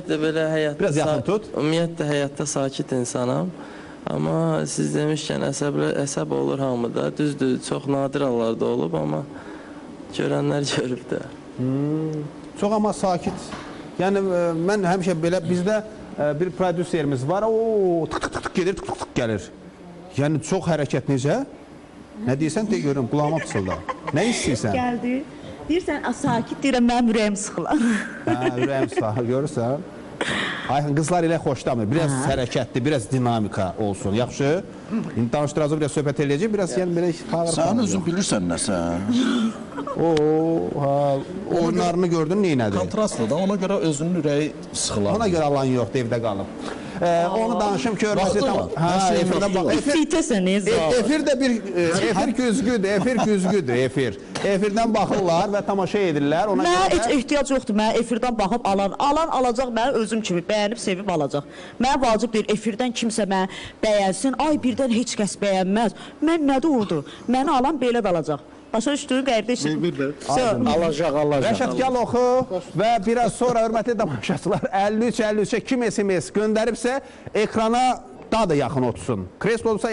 ümumiyyətlə belə həyatda... Biraz yaxın tut. Ümumiyyətlə həyatda sakit insanam. Amma siz demişkən əsəb olur hamıda. Düzdür, çox nadir hallarda olub, amma görənlər görüb də. Çox amma sakit. Yəni, mən həmişə belə, bizdə bir prodüserimiz var, o tık gedir, tık gəlir. Yəni, çox hərəkət necə? Nə deyirsən, de görüm, qulağıma pısılda. Nə istəyirsən? Gəldi. Deyirsən, sakit deyirəm, mənim ürəyim sıxılan. Hə, ürəyim sıxılan, görürsən? Ayxın, qızlar ilə xoşlamır. Biraz hərəkətli, biraz dinamika olsun. Yaxşı? İndi danışdıracaq, biraz söhbət eləyəcək, biraz yəni belə... Sən özün bilirsən nəsən? Oyunlarını gördün, neynədir? Kontrastlı da, ona görə özünün ürəyi sıxılar. Ona görə alan yoxdur, evdə qalıb. Onu danışım ki, Vaxtı var. hə, efirdən bax. Fitəsəniz. Efir də bir, efir güzgüdür, efir. Efirdən baxırlar və tamaşa edirlər. Mənə heç ehtiyac yoxdur, mənə efirdən baxıb alan alacaq, mənə özüm kimi bəyənib, sevib alacaq. Mənə vacib deyil, efirdən kimsə mənə bəyənsin, ay birdən heç kəs bəyənməz. Mən nədə oldu? Məni alan belə də alacaq. Başa düşdüyün qardaşım. Alacaq. Rəşad, gəl oxu və biraz sonra, hörmətli tamaşaçılar, 53-53-ə kim SMS göndəribsə, ekrana daha da yaxın otursun. Kreslodursa